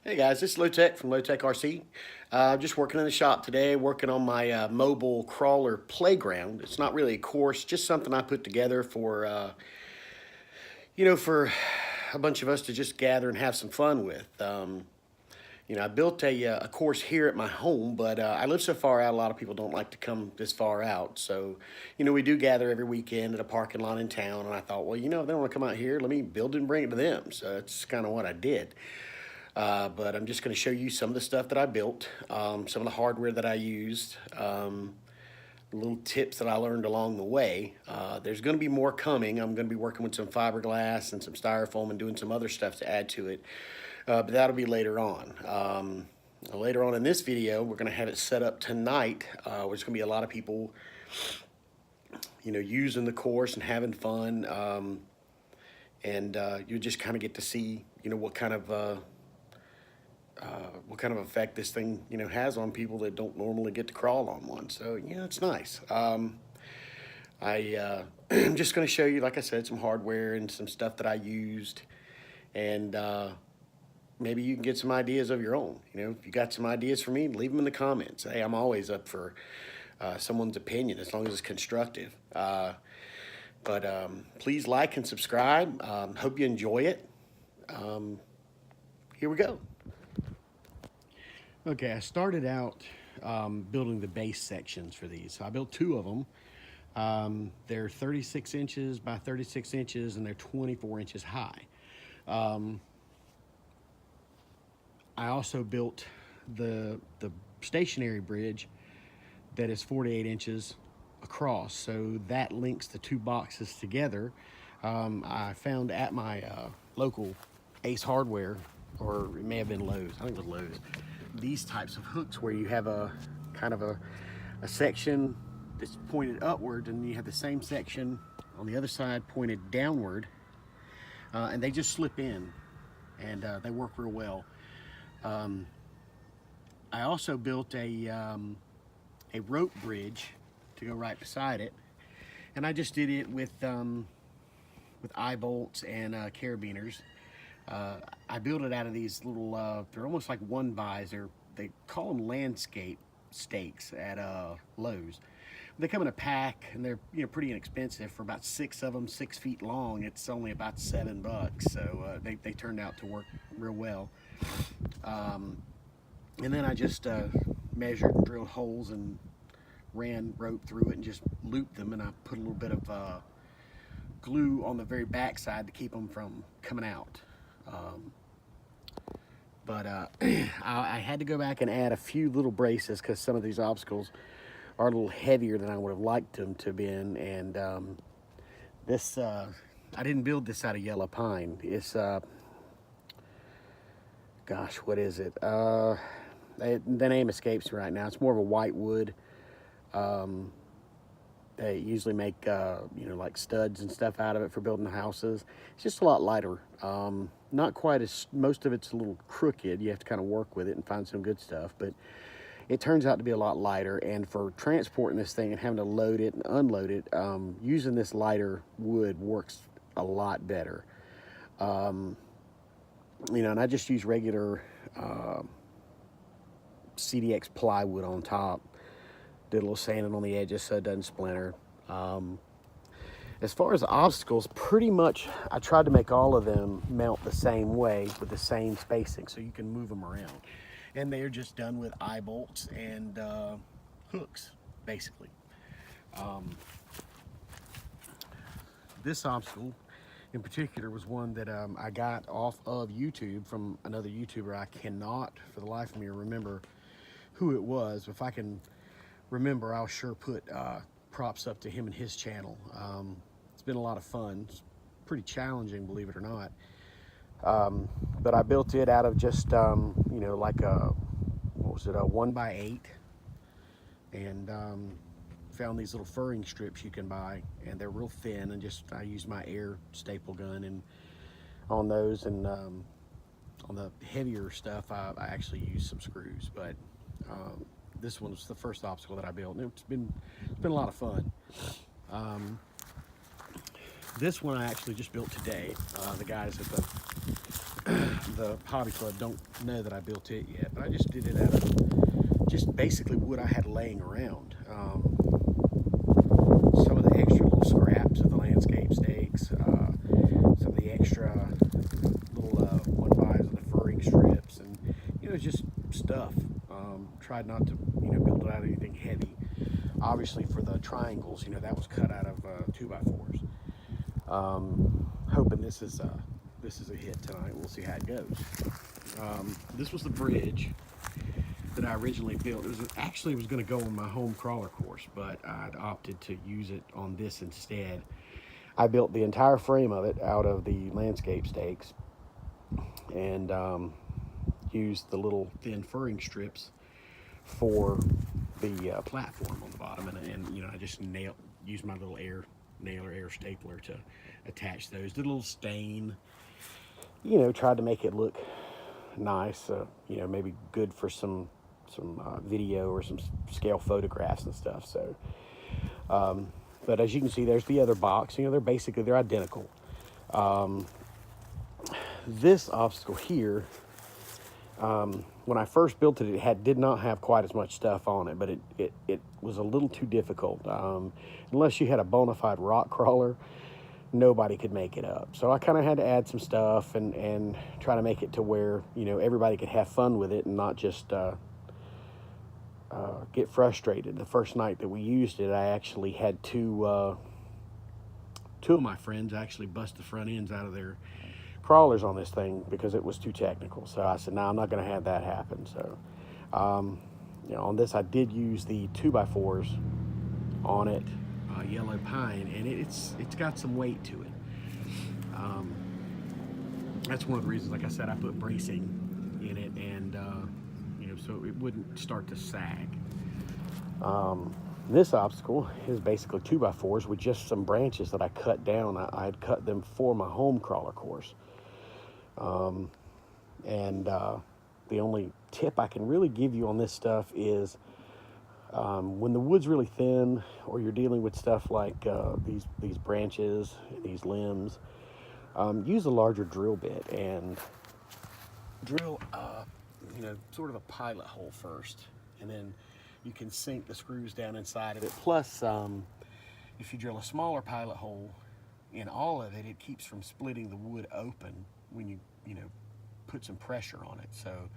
Hey guys, this is Low Tech from Low Tech RC. Just working in the shop today, working on my mobile crawler playground. It's not really a course, just something I put together for, for a bunch of us to just gather and have some fun with. I built a course here at my home, but I live so far out, a lot of people don't like to come this far out. So, we do gather every weekend at a parking lot in town, and I thought, well, if they want to come out here, let me build it and bring it to them. So that's kind of what I did. But I'm just going to show you some of the stuff that I built, some of the hardware that I used, little tips that I learned along the way. There's going to be more coming. I'm going to be working with some fiberglass and some styrofoam and doing some other stuff to add to it, but that'll be later on. Later on in this video, we're going to have it set up tonight. There's going to be a lot of people, using the course and having fun, and you just kind of get to see, what kind of effect this thing, has on people that don't normally get to crawl on one. So, it's nice. I'm just going to show you, like I said, some hardware and some stuff that I used. And maybe you can get some ideas of your own. If you got some ideas for me, leave them in the comments. Hey, I'm always up for someone's opinion as long as it's constructive. But please like and subscribe. Hope you enjoy it. Here we go. Okay, I started out building the base sections for these. So I built two of them. They're 36 inches by 36 inches, and they're 24 inches high. I also built the stationary bridge that is 48 inches across. So that links the two boxes together. I found at my local Ace Hardware, or it may have been Lowe's, I think it was Lowe's, these types of hooks where you have a kind of a section that's pointed upward, and you have the same section on the other side pointed downward, and they just slip in, and they work real well. I also built a rope bridge to go right beside it, and I just did it with eye bolts and carabiners. I built it out of these little, they're almost like one-bys. They call them landscape stakes at Lowe's. They come in a pack, and they're pretty inexpensive. For about 6 of them, 6 feet long, it's only about $7. So they turned out to work real well. And then I just measured and drilled holes and ran rope through it and just looped them, and I put a little bit of glue on the very back side to keep them from coming out. I had to go back and add a few little braces because some of these obstacles are a little heavier than I would have liked them to have been. And this, I didn't build this out of yellow pine. It's, gosh, what is it? The name escapes me right now. It's more of a white wood. They usually make, like studs and stuff out of it for building houses. It's just a lot lighter. Not quite as, most of it's a little crooked. You have to kind of work with it and find some good stuff, but it turns out to be a lot lighter. And for transporting this thing and having to load it and unload it, using this lighter wood works a lot better. And I just use regular CDX plywood on top. Did a little sanding on the edges so it doesn't splinter. As far as obstacles, pretty much I tried to make all of them mount the same way with the same spacing so you can move them around. And they're just done with eye bolts and hooks, basically. This obstacle in particular was one that I got off of YouTube from another YouTuber. I cannot for the life of me remember who it was. If I can remember, I'll sure put props up to him and his channel. It's been a lot of fun. It's pretty challenging, believe it or not. But I built it out of just, like a 1x8, and found these little furring strips you can buy, and they're real thin, and I use my air staple gun and on those, and on the heavier stuff, I actually use some screws, but this one was the first obstacle that I built, and it's been a lot of fun. This one I actually just built today. The guys at the the hobby club don't know that I built it yet, but I just did it out of just basically wood I had laying around. Some of the extra little scraps of the landscape stakes, some of the extra little 1x of the furring strips, and just stuff. Tried not to build it out of anything heavy. Obviously for the triangles, that was cut out of 2x4s. Hoping this is a hit tonight. We'll see how it goes. This was the bridge that I originally built. It was going to go on my home crawler course, but I'd opted to use it on this instead. I built the entire frame of it out of the landscape stakes, and used the little thin furring strips for the platform on the bottom, and I just used my little air stapler to attach those. Did a little stain, tried to make it look nice, maybe good for some video or some scale photographs and stuff. So but as you can see, there's the other box. They're identical. This obstacle here, when I first built it, it did not have quite as much stuff on it, but it was a little too difficult. Unless you had a bona fide rock crawler, nobody could make it up. So I kind of had to add some stuff and try to make it to where everybody could have fun with it and not just get frustrated. The first night that we used it, I actually had two of my friends actually bust the front ends out of their crawlers on this thing because it was too technical. So I said, no, I'm not going to have that happen. So on this, I did use the 2x4s on it, yellow pine, and it's got some weight to it. That's one of the reasons, like I said, I put bracing in it, and so it wouldn't start to sag. This obstacle is basically 2x4s with just some branches that I cut down. I had cut them for my home crawler course. The only tip I can really give you on this stuff is when the wood's really thin, or you're dealing with stuff like these branches, these limbs, use a larger drill bit and drill sort of a pilot hole first, and then you can sink the screws down inside of it. Plus, if you drill a smaller pilot hole in all of it, it keeps from splitting the wood open when you put some pressure on it. So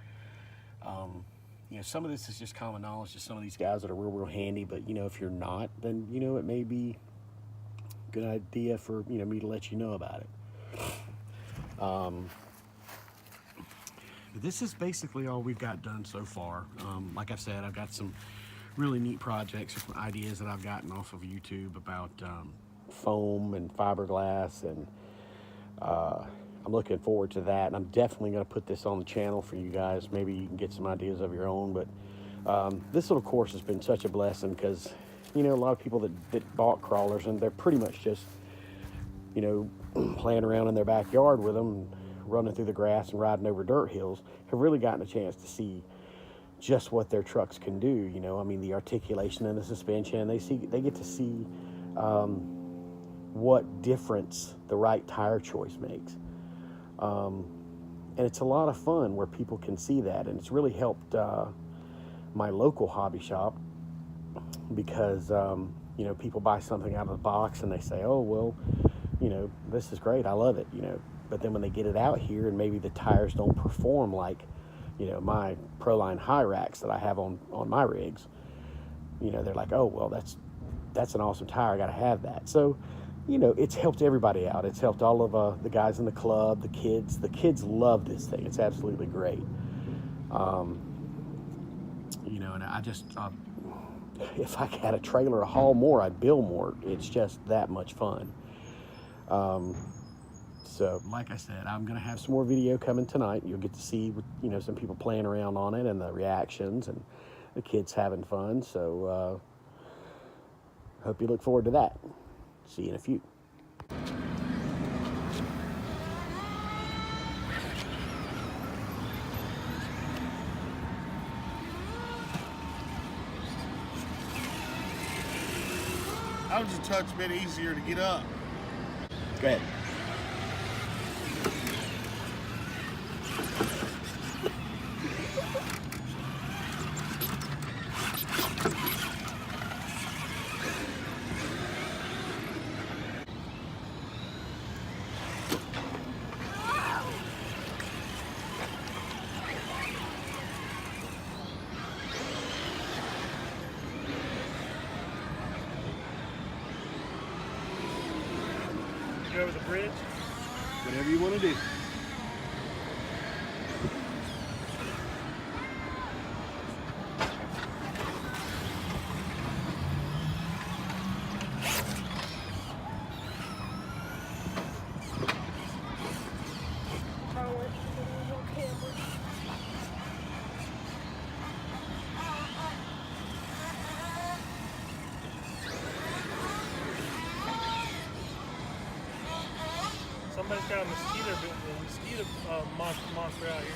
some of this is just common knowledge to some of these guys that are real handy, but if you're not, then it may be a good idea for me to let you know about it. This is basically all we've got done so far. Like I've said, I've got some really neat projects or some ideas that I've gotten off of YouTube about foam and fiberglass, and I'm looking forward to that. And I'm definitely going to put this on the channel for you guys. Maybe you can get some ideas of your own. But this little course has been such a blessing because, a lot of people that bought crawlers, and they're pretty much just, playing around in their backyard with them, running through the grass and riding over dirt hills, have really gotten a chance to see just what their trucks can do. The articulation and the suspension, they get to see what difference the right tire choice makes. And it's a lot of fun where people can see that, and it's really helped my local hobby shop because people buy something out of the box and they say, oh well, this is great, I love it, but then when they get it out here and maybe the tires don't perform like my Proline high racks that I have on my rigs, they're like, oh well, that's an awesome tire, I gotta have that. So it's helped everybody out. It's helped all of the guys in the club, the kids. The kids love this thing. It's absolutely great. And I just, if I had a trailer to haul more, I'd build more. It's just that much fun. So, like I said, I'm going to have some more video coming tonight. You'll get to see, some people playing around on it and the reactions and the kids having fun. So, hope you look forward to that. See you in a few. That was a touch bit easier to get up. Go ahead. over the bridge. Whatever you want to do. Somebody's got a mosquito monster out here.